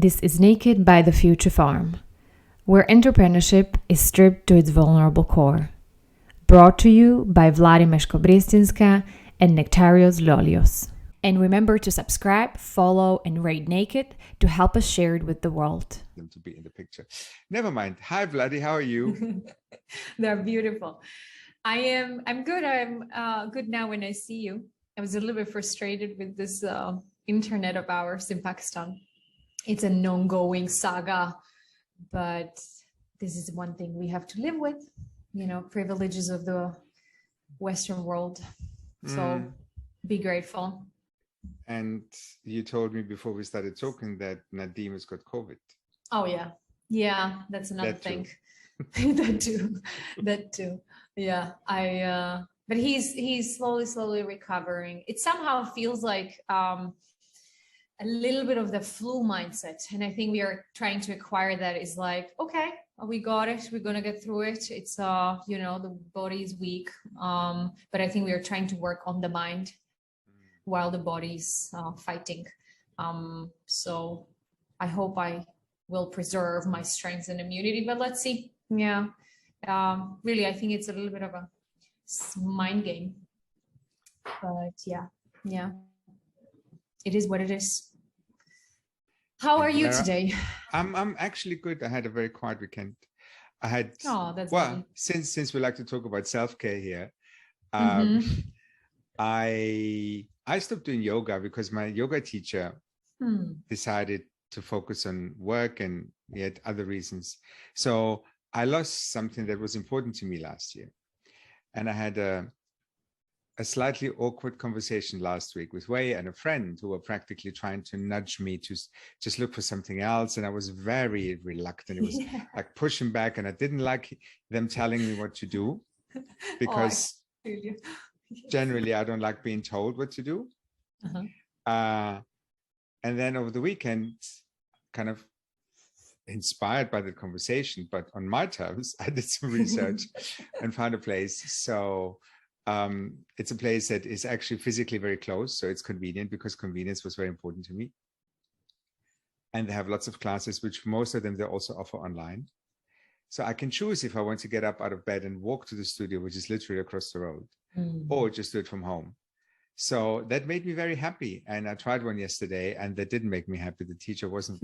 This is Naked by the Future Farm, where entrepreneurship is stripped to its vulnerable core. Brought to you by Vladi and Nektarios Lolios. And remember to subscribe, follow, and rate Naked to help us share it with the world. Them to be in the picture. Never mind. Hi, Vladi. How are you? They're beautiful. I'm good. I'm good now when I see you. I was a little bit frustrated with this internet of ours in Pakistan. It's an ongoing saga, but this is one thing we have to live with, privileges of the Western world. So be grateful. And you told me before we started talking that Nadim has got COVID. Oh, yeah. Yeah, that's another thing. That too. Yeah, but he's slowly recovering. It somehow feels like a little bit of the flu mindset. And I think we are trying to acquire that. Is like, okay, we got it. We're going to get through it. It's, the body is weak. But I think we are trying to work on the mind while the body's fighting. So I hope I will preserve my strength and immunity, but let's see. Yeah. Really, I think it's a little bit of a mind game, but yeah, it is what it is. How are you today? I'm actually good. I had a very quiet weekend. That's lovely. Since we like to talk about self-care here, I stopped doing yoga because my yoga teacher decided to focus on work and yet other reasons. So I lost something that was important to me last year. And I had a slightly awkward conversation last week with Wei and a friend who were practically trying to nudge me to just look for something else. And I was very reluctant. It was like pushing back, and I didn't like them telling me what to do because generally I don't like being told what to do. And then over the weekend, kind of inspired by the conversation, but on my terms, I did some research and found a place. So it's a place that is actually physically very close. So it's convenient, because convenience was very important to me. And they have lots of classes, which most of them they also offer online. So I can choose if I want to get up out of bed and walk to the studio, which is literally across the road, or just do it from home. So that made me very happy. And I tried one yesterday, and that didn't make me happy. The teacher wasn't.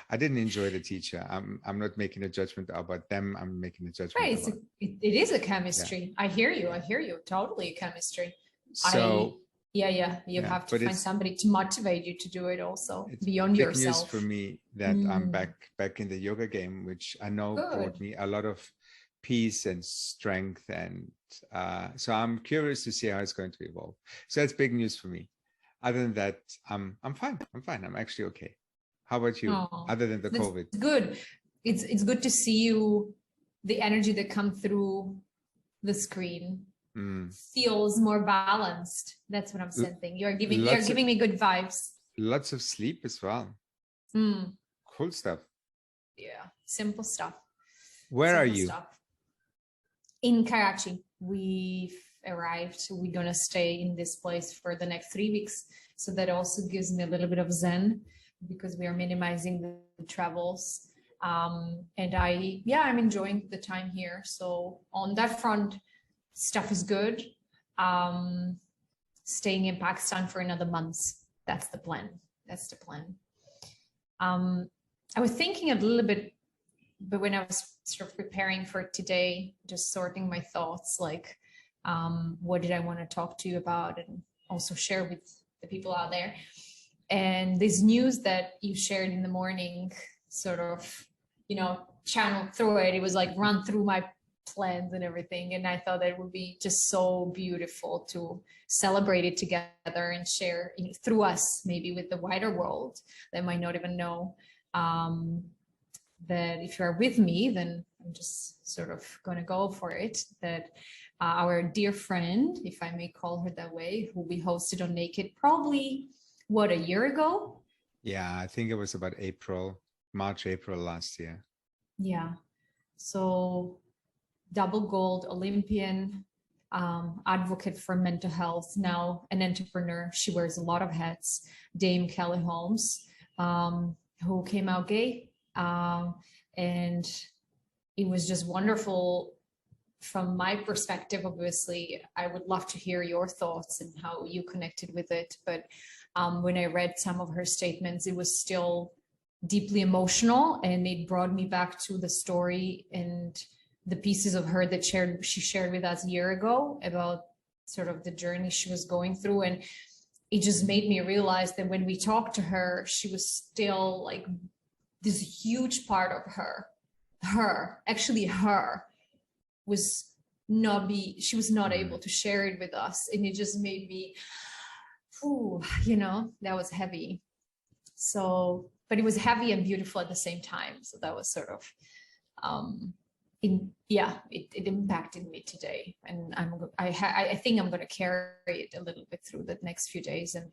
I didn't enjoy the teacher. I'm not making a judgment about them. I'm making a judgment. Right. It is a chemistry. Yeah. I hear you. Totally a chemistry. So you have to find somebody to motivate you to do it also beyond yourself. It's news for me that I'm back in the yoga game, which I know brought me a lot of peace and strength. And so I'm curious to see how it's going to evolve. So that's big news for me. Other than that, I'm fine. I'm actually okay. How about you? Other than the COVID? It's good. It's good to see you. The energy that comes through the screen feels more balanced. That's what I'm sensing. You're giving me good vibes. Lots of sleep as well. Cool stuff. Yeah, simple stuff. Where are you? In Karachi. We've arrived. We're gonna stay in this place for the next 3 weeks. So that also gives me a little bit of zen, because we are minimizing the travels. And I'm enjoying the time here. So on that front, stuff is good. Staying in Pakistan for another month. That's the plan. I was thinking a little bit, but when I was sort of preparing for today, just sorting my thoughts, like what did I want to talk to you about and also share with the people out there. And this news that you shared in the morning sort of, channeled through it. It was like run through my plans and everything. And I thought that it would be just so beautiful to celebrate it together and share through us, maybe with the wider world that might not even know that if you are with me, then I'm just sort of going to go for it. That our dear friend, if I may call her that way, who we hosted on Naked probably a year ago? Yeah, I think it was about March, April last year. Yeah. So double gold Olympian, advocate for mental health, now an entrepreneur. She wears a lot of hats. Dame Kelly Holmes. who came out gay. And it was just wonderful from my perspective. Obviously, I would love to hear your thoughts and how you connected with it. But when I read some of her statements, it was still deeply emotional, and it brought me back to the story and the pieces of her that she shared with us a year ago about sort of the journey she was going through. And it just made me realize that when we talked to her, she was still like this huge part of her was she was not able to share it with us. And it just made me, that was heavy. So, but it was heavy and beautiful at the same time. So that was sort of, it impacted me today. And I think I'm going to carry it a little bit through the next few days. And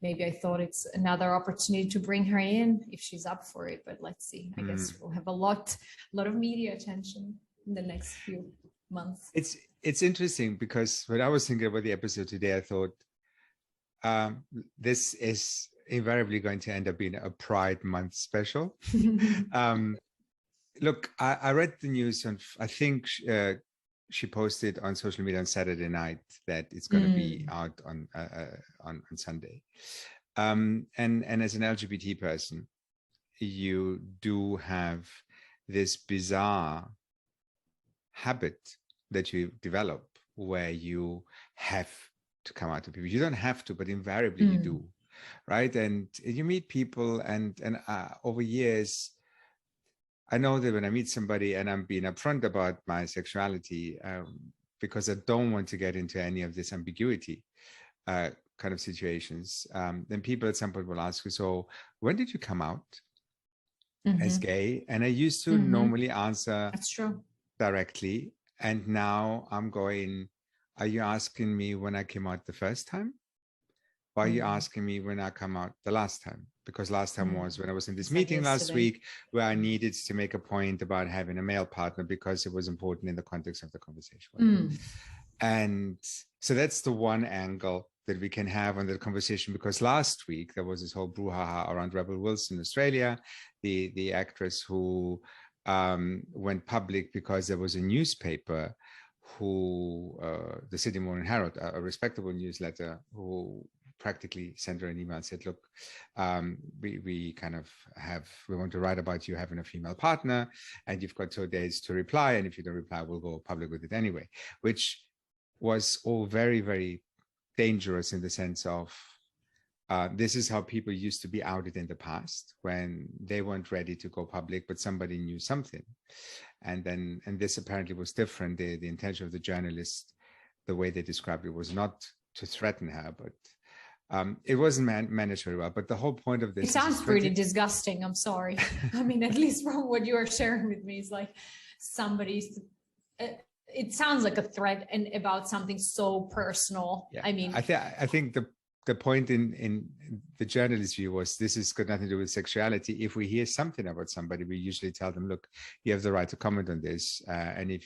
maybe I thought it's another opportunity to bring her in if she's up for it, but let's see. I guess we'll have a lot of media attention in the next few months. It's interesting because when I was thinking about the episode today, I thought this is invariably going to end up being a Pride Month special. Look, I read the news on, I think she posted on social media on Saturday night that it's going to be out on Sunday. And as an LGBT person, you do have this bizarre habit that you develop where you have to come out to people. You don't have to, but invariably you do, right? And you meet people, and over years, I know that when I meet somebody and I'm being upfront about my sexuality, because I don't want to get into any of this ambiguity kind of situations, then people at some point will ask you, so when did you come out as gay? And I used to normally answer that's true directly. And now I'm going, are you asking me when I came out the first time? Or are you asking me when I come out the last time? Because last time was when I was in this meeting last week where I needed to make a point about having a male partner because it was important in the context of the conversation. And so that's the one angle that we can have on the conversation, because last week there was this whole brouhaha around Rebel Wilson, Australia, the actress who went public because there was a newspaper who, the Sydney Morning Herald, a respectable newsletter, who practically sent her an email and said, look, we want to write about you having a female partner, and you've got 2 days to reply, and if you don't reply, we'll go public with it anyway, which was all very, very dangerous in the sense of this is how people used to be outed in the past when they weren't ready to go public, but somebody knew something. And this apparently was different. The intention of the journalist, the way they described it, was not to threaten her, but it wasn't managed very well. But the whole point of this, it sounds pretty disgusting. I'm sorry. I mean, at least from what you are sharing with me, is like it sounds like a threat and about something so personal. Yeah. I mean, I think the point in the journalist view was, this has got nothing to do with sexuality. If we hear something about somebody, we usually tell them, look, you have the right to comment on this, and if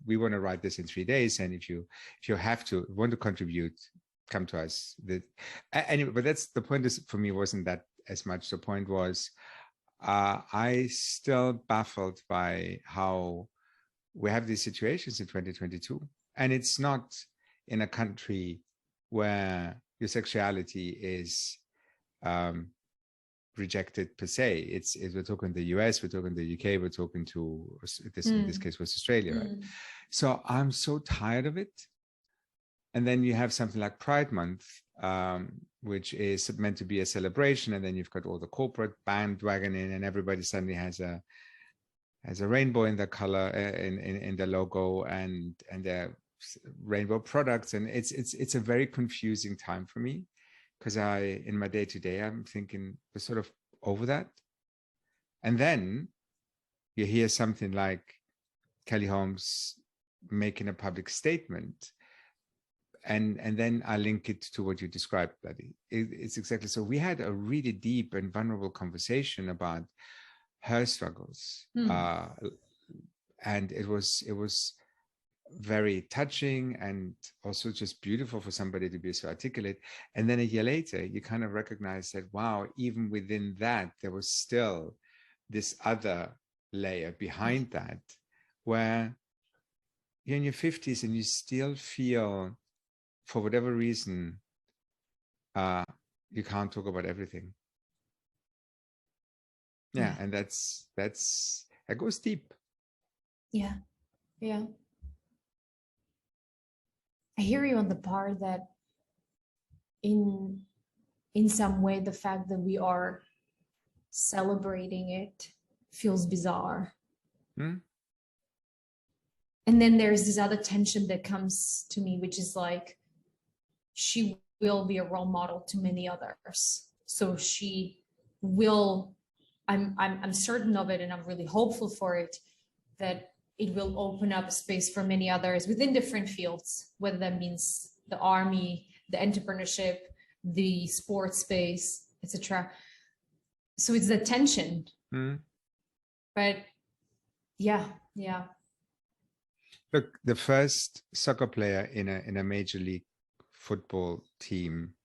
we want to write this in 3 days, and if you want to contribute, come to us. Anyway, but that's the point. For me, wasn't that as much. The point was, I still baffled by how we have these situations in 2022, and it's not in a country where your sexuality is rejected per se. We're talking the US, we're talking the UK, we're talking to in this case was Australia, right? So I'm so tired of it. And then you have something like Pride Month, which is meant to be a celebration, and then you've got all the corporate bandwagoning, and everybody suddenly has a rainbow in their color, in the logo, and their rainbow products, and it's a very confusing time for me, because in my day to day, I'm thinking we're sort of over that. And then you hear something like Kelly Holmes making a public statement, and then I link it to what you described, Vladi. It's exactly so. We had a really deep and vulnerable conversation about her struggles, and it was very touching and also just beautiful for somebody to be so articulate. And then a year later, you kind of recognize that, wow, even within that, there was still this other layer behind that, where you're in your 50s and you still feel, for whatever reason, you can't talk about everything. Yeah, and that goes deep. Yeah. I hear you on the part that in some way the fact that we are celebrating it feels bizarre. And then there's this other tension that comes to me, which is like, she will be a role model to many others. So she will, I'm certain of it, and I'm really hopeful for it, that it will open up a space for many others within different fields, whether that means the army, the entrepreneurship, the sports space, etc. So it's the tension. But yeah. Look, the first soccer player in a major league football team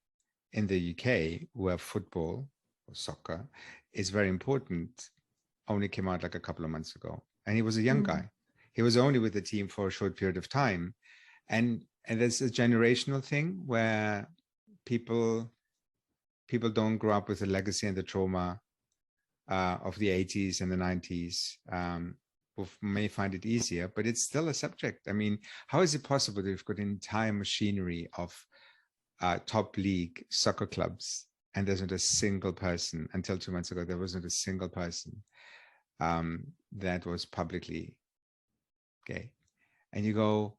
in the UK, where football or soccer is very important, only came out like a couple of months ago. And he was a young guy. He was only with the team for a short period of time. And there's a generational thing where people don't grow up with the legacy and the trauma of the 80s and the 90s. Who may find it easier, but it's still a subject. I mean, how is it possible that we've got an entire machinery of top league soccer clubs and there's not a single person, until 2 months ago, there wasn't a single person that was publicly gay? And you go,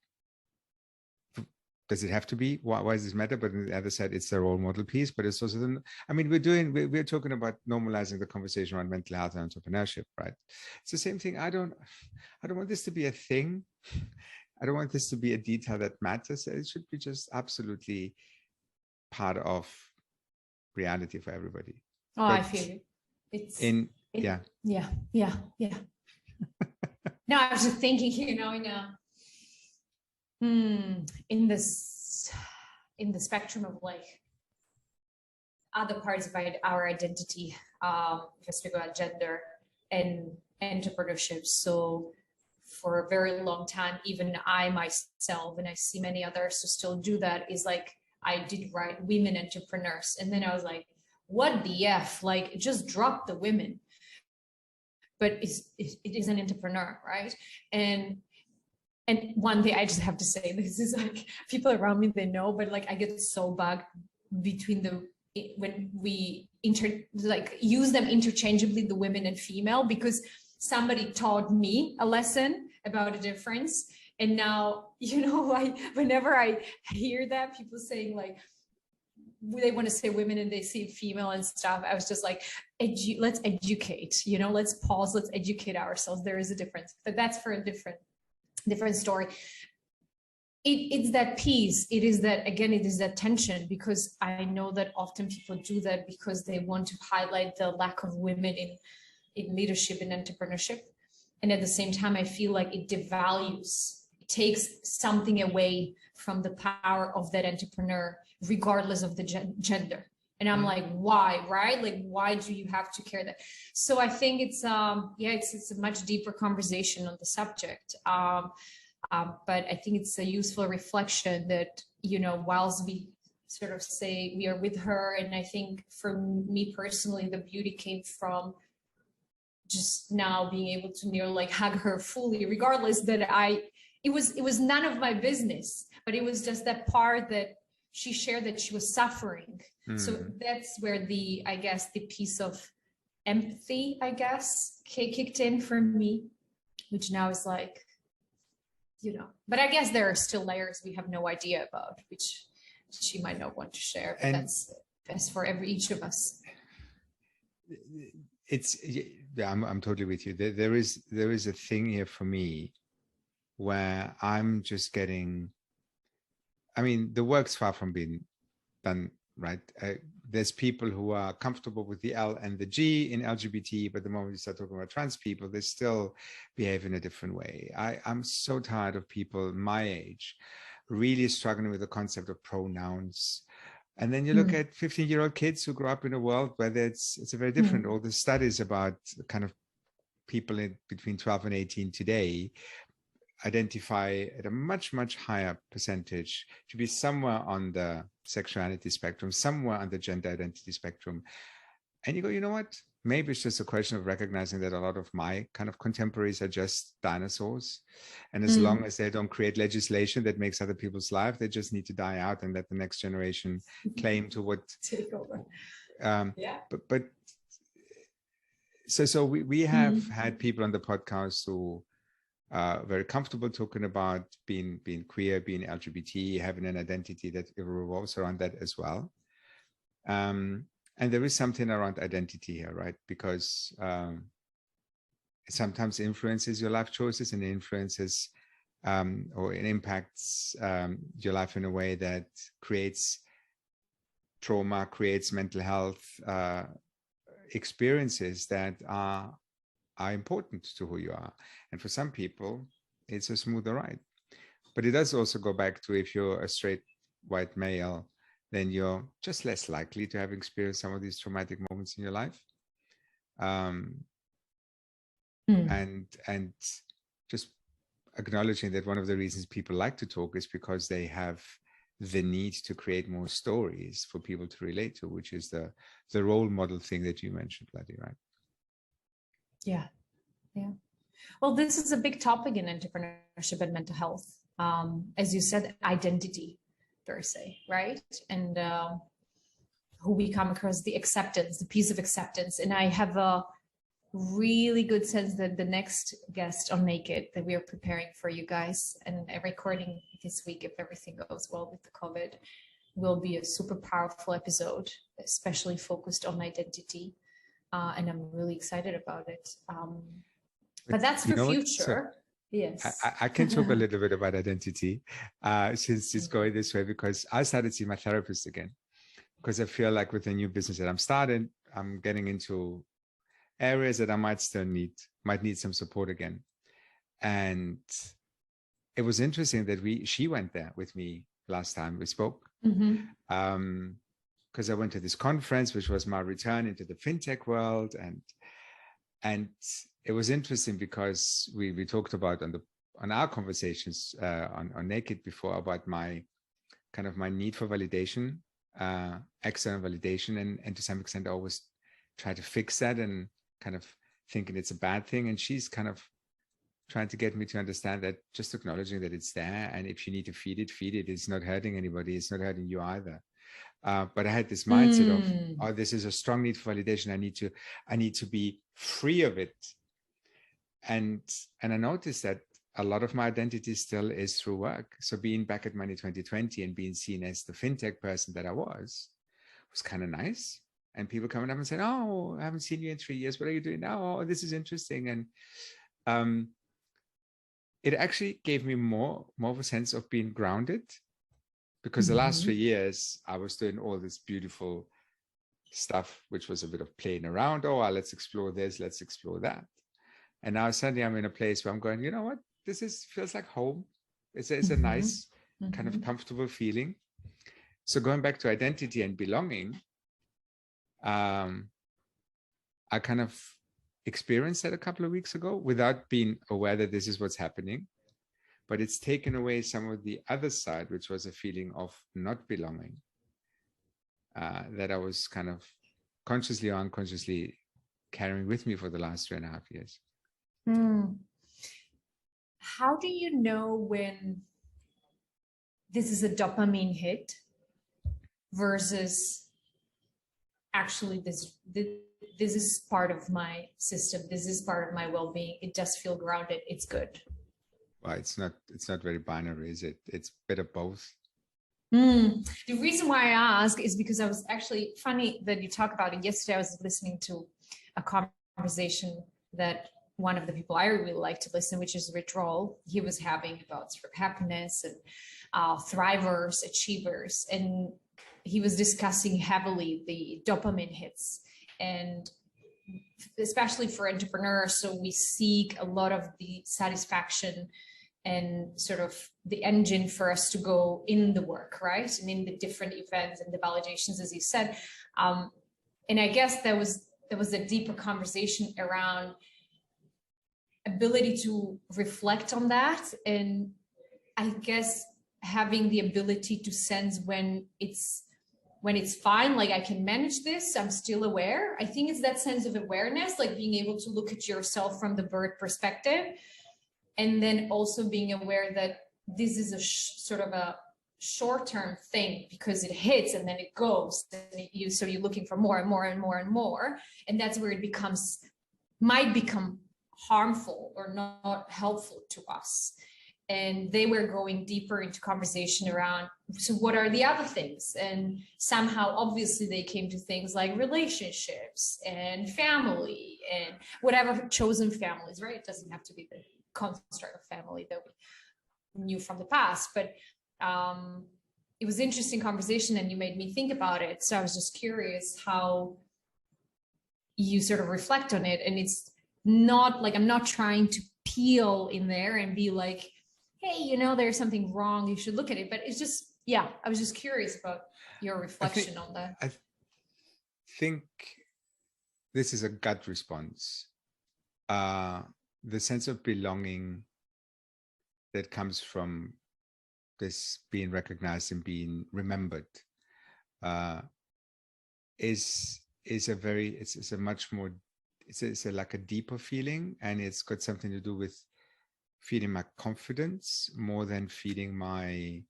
does it have to be? Why does this matter? But on the other side, it's the role model piece, but it's also I mean, we're talking about normalizing the conversation around mental health and entrepreneurship, right? It's the same thing. I don't want this to be a thing. I don't want this to be a detail that matters. It should be just absolutely part of reality for everybody. Oh, but I feel it. Yeah. No, I was just thinking, in the spectrum of like other parts of our identity, if I speak about gender and entrepreneurship. So for a very long time, even I myself, and I see many others who still do that, is like, I did write women entrepreneurs. And then I was like, what the F? Like, just drop the women. But it is an entrepreneur, right? And one thing I just have to say, this is like, people around me, they know, but like I get so bugged between when we use them interchangeably, the women and female, because somebody taught me a lesson about a difference. And now, whenever I hear that, people saying like, they want to say women and they see female and stuff, I was just like, let's educate, let's pause, let's educate ourselves. There is a difference, but that's for a different story. It's that piece. It is that tension, because I know that often people do that because they want to highlight the lack of women in leadership and entrepreneurship. And at the same time, I feel like it takes something away from the power of that entrepreneur, regardless of the gender. And I'm like, why, right? Like, why do you have to care that? So I think it's a much deeper conversation on the subject. But I think it's a useful reflection that, whilst we sort of say we are with her, and I think for me personally, the beauty came from just now being able to nearly like hug her fully, regardless that it was none of my business, but it was just that part that she shared that she was suffering. So that's where the piece of empathy, kicked in for me, which now is like, but I guess there are still layers we have no idea about, which she might not want to share, but that's best for each of us. I'm totally with you. There is a thing here for me where I'm just getting, I mean, the work's far from being done, right? there's people who are comfortable with the L and the G in LGBT, but the moment you start talking about trans people, they still behave in a different way. I'm so tired of people my age really struggling with the concept of pronouns. And then you look at 15-year-old kids who grow up in a world where it's a very different. All the studies about kind of people between 12 and 18 today identify at a much, much higher percentage to be somewhere on the sexuality spectrum, somewhere on the gender identity spectrum. And you go, you know what? Maybe it's just a question of recognizing that a lot of my kind of contemporaries are just dinosaurs. And as long as they don't create legislation that makes other people's life, they just need to die out and let the next generation claim to what take over. But so we have had people on the podcast who are very comfortable talking about being queer, being LGBT, having an identity that revolves around that as well. And there is something around identity here, right? Because it sometimes influences your life choices and influences or it impacts your life in a way that creates trauma, creates mental health experiences that are important to who you are. And for some people, it's a smoother ride. But it does also go back to if you're a straight white male, then you're just less likely to have experienced some of these traumatic moments in your life. And just acknowledging that one of the reasons people like to talk is because they have the need to create more stories for people to relate to, which is the role model thing that you mentioned, Vladi, right? Yeah. Well, this is a big topic in entrepreneurship and mental health. As you said, identity per se, right? And who we come across, the acceptance, the piece of acceptance. And I have a really good sense that the next guest on Naked that we are preparing for you guys and recording this week, if everything goes well with the COVID, will be a super powerful episode, especially focused on identity. And I'm really excited about it. But that's for future. Yes. I can talk a little bit about identity since it's going this way, because I started seeing my therapist again, because I feel like with the new business that I'm starting, I'm getting into areas that I might need some support again. And it was interesting that she went there with me last time we spoke. Because I went to this conference, which was my return into the fintech world. And it was interesting because we talked about on our conversations on Naked before about my need for validation, external validation. And to some extent, I always try to fix that and kind of thinking it's a bad thing. And she's kind of trying to get me to understand that, just acknowledging that it's there. And if you need to feed it. It's not hurting anybody. It's not hurting you either. But I had this mindset of, this is a strong need for validation. I need to be free of it. And I noticed that a lot of my identity still is through work. So being back at Money 2020 and being seen as the fintech person that I was kind of nice. And people coming up and saying, "Oh, I haven't seen you in 3 years. What are you doing now? Oh, this is interesting." And it actually gave me more of a sense of being grounded, because the last 3 years I was doing all this beautiful stuff, which was a bit of playing around. Oh, let's explore this, let's explore that. And now suddenly I'm in a place where I'm going, you know what? Feels like home. It's a nice kind of comfortable feeling. So going back to identity and belonging, I kind of experienced that a couple of weeks ago without being aware that this is what's happening. But it's taken away some of the other side, which was a feeling of not belonging, that I was kind of consciously or unconsciously carrying with me for the last 3.5 years. How do you know when this is a dopamine hit versus actually this is part of my system, this is part of my well-being, it does feel grounded, it's good? Well, it's not very binary, is it? It's a bit of both. The reason why I ask is because I was actually, funny that you talk about it. Yesterday I was listening to a conversation that one of the people I really like to listen, which is Rich Roll, he was having about sort of happiness and thrivers, achievers. And he was discussing heavily the dopamine hits, and especially for entrepreneurs. So we seek a lot of the satisfaction and sort of the engine for us to go in the work, right? And in the different events and the validations, as you said. And I guess there was a deeper conversation around ability to reflect on that. And I guess having the ability to sense when it's fine, like I can manage this, I'm still aware. I think it's that sense of awareness, like being able to look at yourself from the bird perspective, and then also being aware that this is a sort of a short-term thing, because it hits and then it goes. And so you're looking for more and more and more and more, and that's where it might become harmful or not helpful to us. And they were going deeper into conversation around, so what are the other things? And somehow, obviously, they came to things like relationships and family and whatever chosen families, right? It doesn't have to be the construct of family that we knew from the past, but it was interesting conversation, and you made me think about it. So I was just curious how you sort of reflect on it. And it's not like, I'm not trying to peel in there and be like, hey, there's something wrong, you should look at it. But it's just, yeah, I was just curious about your reflection on that. I think this is a gut response. The sense of belonging that comes from this being recognized and being remembered is a much more, it's like a deeper feeling, and it's got something to do with feeding my confidence more than feeding my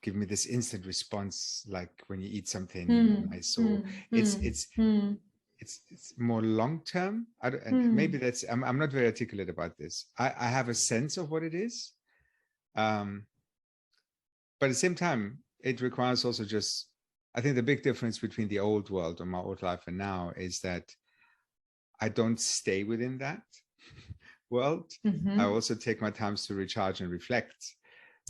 give me this instant response, like when you eat something nice. Or it's more long term. And maybe that's, I'm not very articulate about this. I have a sense of what it is, but at the same time, it requires also just, I think the big difference between the old world or my old life and now is that I don't stay within that world. I also take my time to recharge and reflect.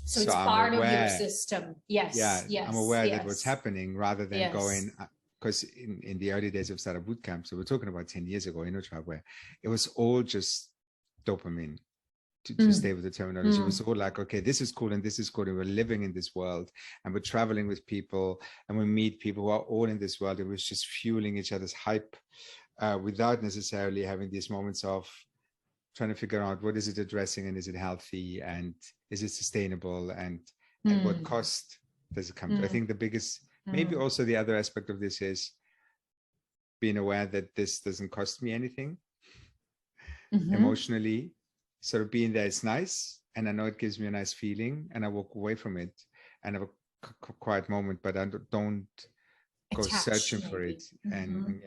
So it's part of your system. Yes. Yeah. Yes, I'm aware that what's happening, rather than going, because in the early days of Startup Bootcamp, so we're talking about 10 years ago in Utrecht, where it was all just dopamine, to stay with the terminology. It was all like, okay, this is cool and this is cool, and we're living in this world, and we're traveling with people, and we meet people who are all in this world. It was just fueling each other's hype without necessarily having these moments of trying to figure out what is it addressing, and is it healthy, and is it sustainable, and at what cost does it come to? I think the biggest, maybe also the other aspect of this is being aware that this doesn't cost me anything emotionally. Sort of being there is nice, and I know it gives me a nice feeling, and I walk away from it and have a quiet moment, but I don't go searching for it. And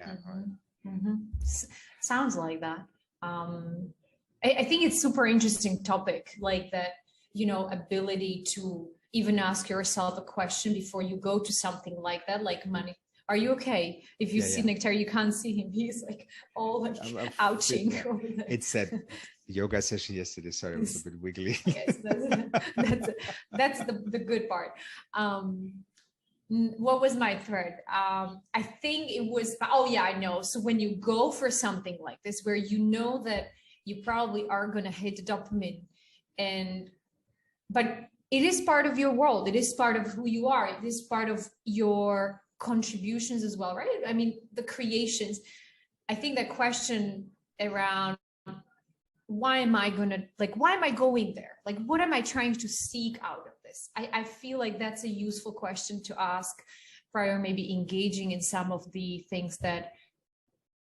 sounds like that. I think it's super interesting topic, like that, ability to even ask yourself a question before you go to something like that, like money. Are you okay? If you see Nektar, you can't see him. He's like all like ouching. It's that yoga session yesterday. Sorry, it was a bit wiggly. Yes, that's the good part. What was my thread? I think it was, I know. So when you go for something like this, where you know that you probably are going to hit the dopamine, but it is part of your world. It is part of who you are. It is part of your contributions as well, right? I mean, the creations. I think that question around why am I going there? Like, what am I trying to seek out of this? I feel like that's a useful question to ask prior, maybe engaging in some of the things that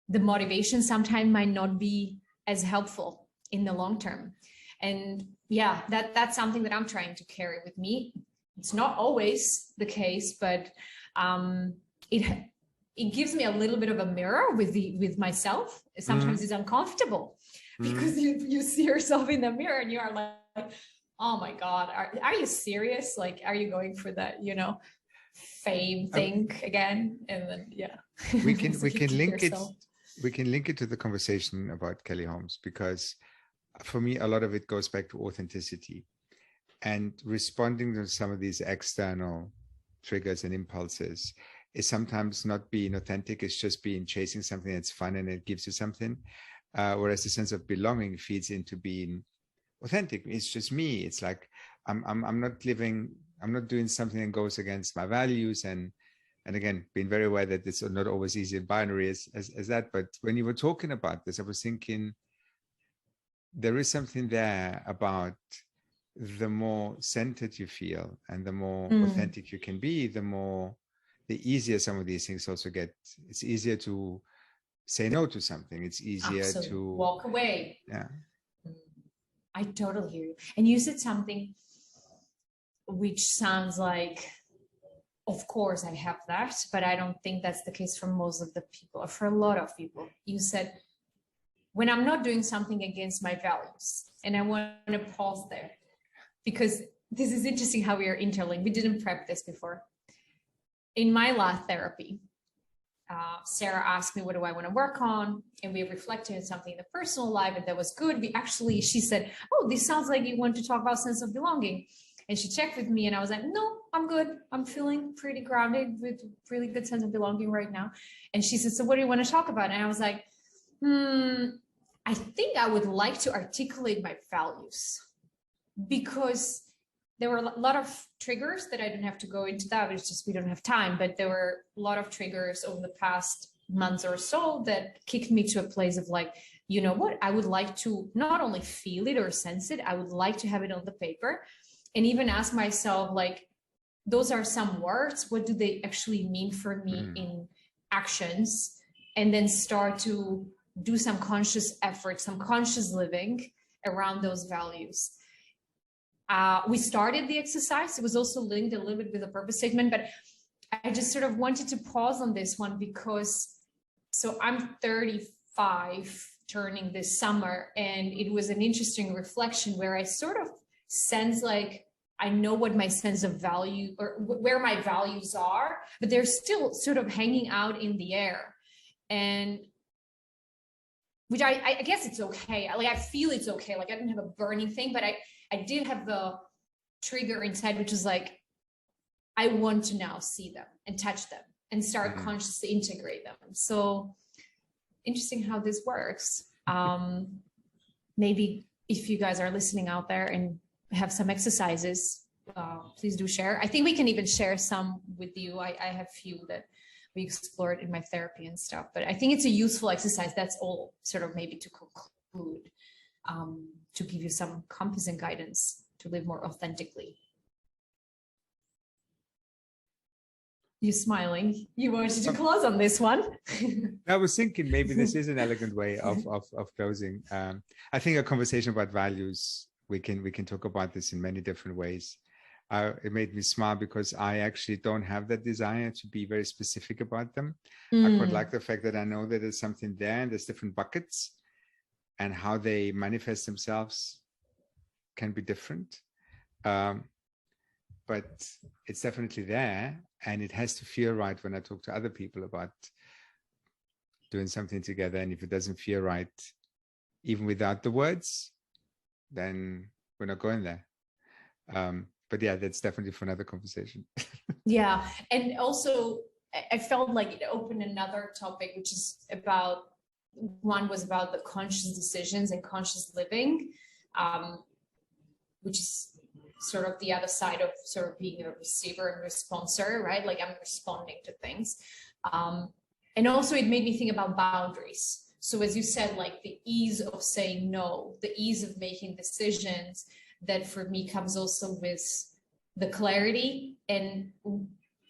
the motivation sometimes might not be as helpful in the long term. And yeah, that's something that I'm trying to carry with me. It's not always the case, but it gives me a little bit of a mirror with myself. Sometimes it's uncomfortable because you see yourself in the mirror and you are like, oh my God, are you serious? Like, are you going for that, fame thing again? And then, we can link yourself. We can link it to the conversation about Kelly Holmes, because for me, a lot of it goes back to authenticity. And responding to some of these external triggers and impulses is sometimes not being authentic. It's just being chasing something that's fun and it gives you something. Whereas the sense of belonging feeds into being authentic. It's just me. It's like I'm not doing something that goes against my values. And again, being very aware that it's not always easy and binary as that. But when you were talking about this, I was thinking there is something there about the more centered you feel and the more authentic you can be, the easier some of these things also get. It's easier to say no to something. It's easier to walk away. Yeah. I totally hear you. And you said something which sounds like, of course I have that, but I don't think that's the case for most of the people, or for a lot of people. You said, when I'm not doing something against my values, and I want to pause there, because this is interesting how we are interlinked. We didn't prep this before. In my last therapy, Sarah asked me, what do I want to work on? And we reflected on something in the personal life, and that was good. She said, oh, this sounds like you want to talk about sense of belonging. And she checked with me, and I was like, no, I'm good. I'm feeling pretty grounded with really good sense of belonging right now. And she said, so what do you want to talk about? And I was like, I think I would like to articulate my values, because there were a lot of triggers that I didn't have to go into that. It's just, we don't have time, but there were a lot of triggers over the past months or so that kicked me to a place of like, you know what, I would like to not only feel it or sense it, I would like to have it on the paper, and even ask myself, like, those are some words, what do they actually mean for me in actions? And then start to do some conscious effort, some conscious living around those values. We started the exercise. It was also linked a little bit with the purpose statement, but I just sort of wanted to pause on this one because, so I'm 35 turning this summer, and it was an interesting reflection where I sort of sense like I know what my sense of value or where my values are, but they're still sort of hanging out in the air. And which I guess it's okay. Like, I feel it's okay. Like, I didn't have a burning thing, but I did have the trigger inside, which is like, I want to now see them and touch them and start consciously integrate them. So interesting how this works. Maybe if you guys are listening out there and have some exercises, please do share. I think we can even share some with you. I have a few that we explored in my therapy and stuff, but I think it's a useful exercise. That's all sort of maybe to conclude, to give you some compass and guidance to live more authentically. You're smiling. You wanted to close on this one. I was thinking maybe this is an elegant way of closing. I think a conversation about values, we can talk about this in many different ways. It made me smile because I actually don't have that desire to be very specific about them. I quite like the fact that I know that there's something there and there's different buckets, and how they manifest themselves can be different. But it's definitely there, and it has to feel right when I talk to other people about doing something together. And if it doesn't feel right, even without the words, then we're not going there. But yeah, that's definitely for another conversation. Yeah. And also, I felt like it opened another topic, which is about, one was about the conscious decisions and conscious living, which is sort of the other side of sort of being a receiver and responser, right? Like, I'm responding to things. And also it made me think about boundaries. So as you said, like, the ease of saying no, the ease of making decisions, that for me comes also with the clarity. And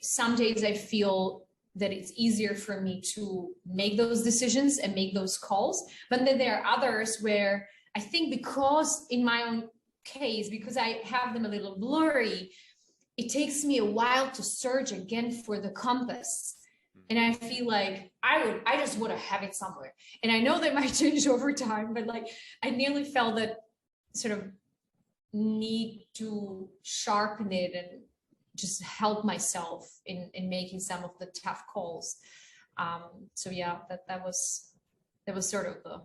some days I feel that it's easier for me to make those decisions and make those calls. But then there are others where I think, because in my own case, because I have them a little blurry, it takes me a while to search again for the compass. And I feel like I just want to have it somewhere. And I know that might change over time, but like, I nearly felt that sort of need to sharpen it and just help myself in making some of the tough calls. So yeah, that was sort of the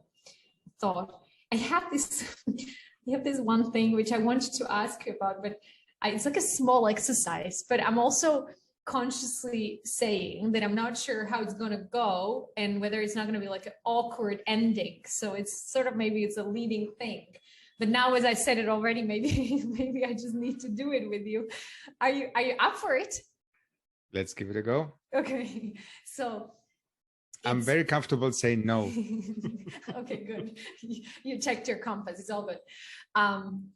thought. I had this you have this one thing which I wanted to ask you about, but it's like a small exercise, but I'm also consciously saying that I'm not sure how it's going to go and whether it's not going to be like an awkward ending. So it's sort of, maybe it's a leading thing. But now, as I said it already, maybe I just need to do it with you. Are you up for it? Let's give it a go. Okay. So I'm very comfortable saying no. Okay, good. You checked your compass. It's all good.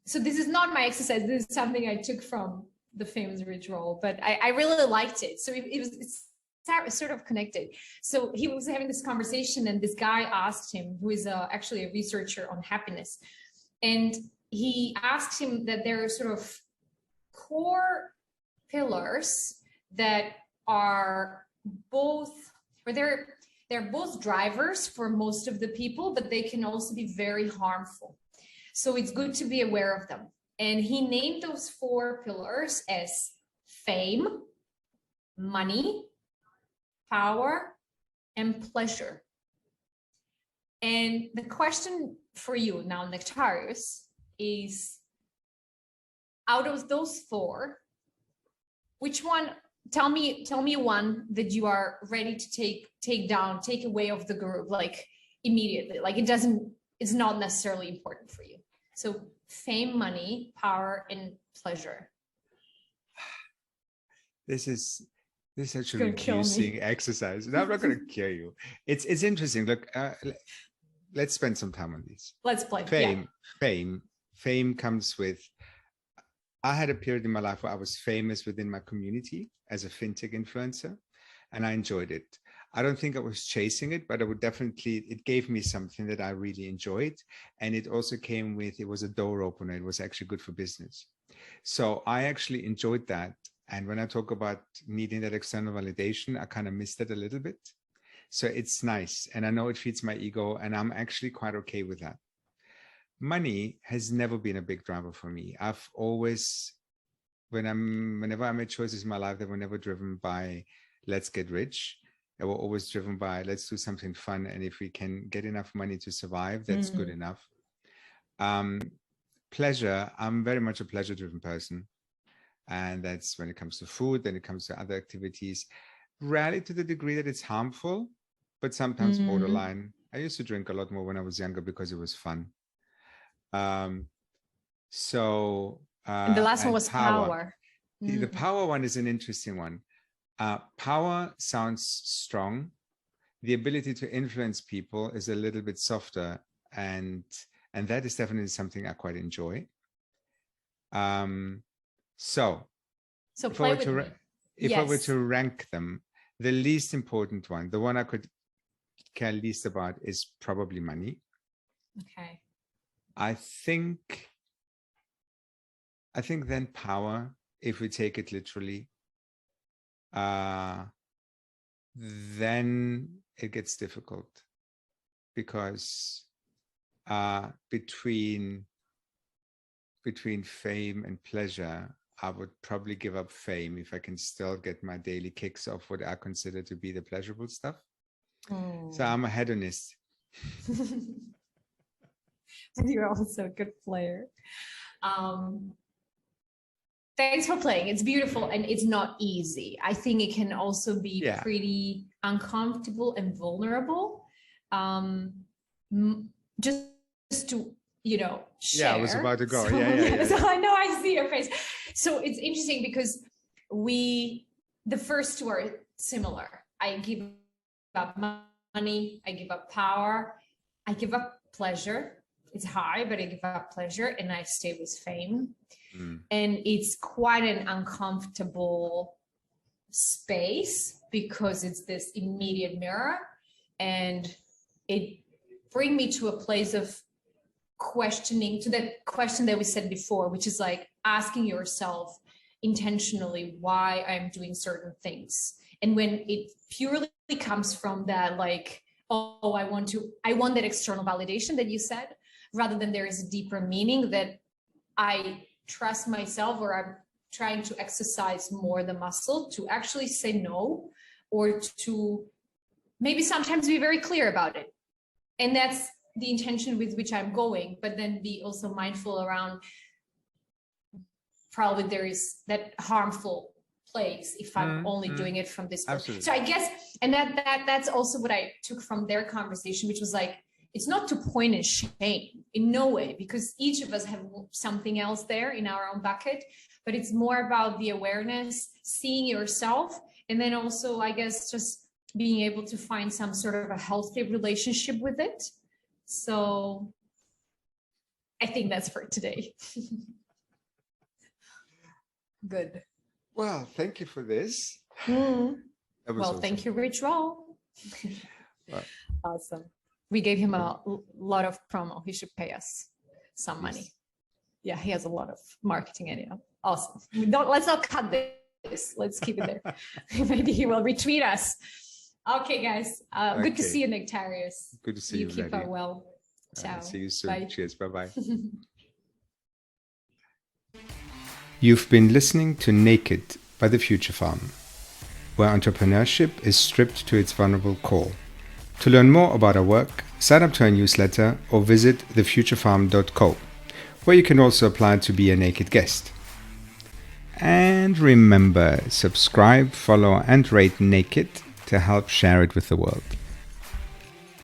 So this is not my exercise. This is something I took from the famous Rich Roll, but I really liked it. So it's sort of connected. So he was having this conversation, and this guy asked him, who is actually a researcher on happiness, and he asked him that there are sort of core pillars that are both, or they're both drivers for most of the people, but they can also be very harmful. So it's good to be aware of them. And he named those 4 pillars as fame, money, power, and pleasure. And the question for you now, Nektarios, is out of those 4, which one, tell me one that you are ready to take away of the group, like immediately, like it's not necessarily important for you. So fame, money, power, and pleasure. This is such a reducing exercise. No, I'm not going to kill you. It's interesting. Look, let's spend some time on these. Let's play. Fame comes with. I had a period in my life where I was famous within my community as a fintech influencer, and I enjoyed it. I don't think I was chasing it, but it gave me something that I really enjoyed. And it also came with, it was a door opener. It was actually good for business. So I actually enjoyed that. And when I talk about needing that external validation, I kind of missed it a little bit. So it's nice. And I know it feeds my ego, and I'm actually quite okay with that. Money has never been a big driver for me. I've always, whenever I made choices in my life, they were never driven by let's get rich. They were always driven by let's do something fun. And if we can get enough money to survive, that's good enough. Pleasure, I'm very much a pleasure-driven person. And that's when it comes to food, then it comes to other activities, rarely to the degree that it's harmful, but sometimes borderline. I used to drink a lot more when I was younger because it was fun. And the last one was power. The power one is an interesting one. Power sounds strong. The ability to influence people is a little bit softer, and that is definitely something I quite enjoy. So if I were to rank them, the least important one, the one I could care least about, is probably money. Okay. I think then power, if we take it literally, then it gets difficult, because between fame and pleasure, I would probably give up fame if I can still get my daily kicks off what I consider to be the pleasurable stuff. So I'm a hedonist. You're also a good player. Thanks for playing. It's beautiful, and it's not easy. I think it can also be pretty uncomfortable and vulnerable. Just to, share. Yeah, I was about to go. So, so I know, I see your face. So it's interesting because the first 2 are similar. I give up money, I give up power, I give up pleasure. It's high, but I give up pleasure, and I stay with fame. And it's quite an uncomfortable space because it's this immediate mirror, and it brings me to a place of questioning, to that question that we said before, which is like asking yourself intentionally why I'm doing certain things. And when it purely comes from that, like, oh, I want that external validation that you said, rather than there is a deeper meaning that I trust myself, or I'm trying to exercise more the muscle to actually say no, or to maybe sometimes be very clear about it. And that's the intention with which I'm going, but then be also mindful around probably there is that harmful place if I'm only doing it from this place. So I guess, and that's also what I took from their conversation, which was like, it's not to point and shame in no way, because each of us have something else there in our own bucket, but it's more about the awareness, seeing yourself, and then also, I guess, just being able to find some sort of a healthy relationship with it. So I think that's for today. Good. Well, thank you for this. Well, awesome. Thank you, Rich Roll. Well, Awesome. We gave him a lot of promo. He should pay us some money. Yeah, he has a lot of marketing idea. Awesome. Let's not cut this. Let's keep it there. Maybe he will retweet us. Okay, guys. Good to see you, Nektarios. Good to see you. You keep up well. Ciao. See you soon. Bye. Cheers. Bye-bye. You've been listening to Naked by The Future Farm, where entrepreneurship is stripped to its vulnerable core. To learn more about our work, sign up to our newsletter or visit thefuturefarm.co, where you can also apply to be a naked guest. And remember, subscribe, follow, and rate Naked to help share it with the world.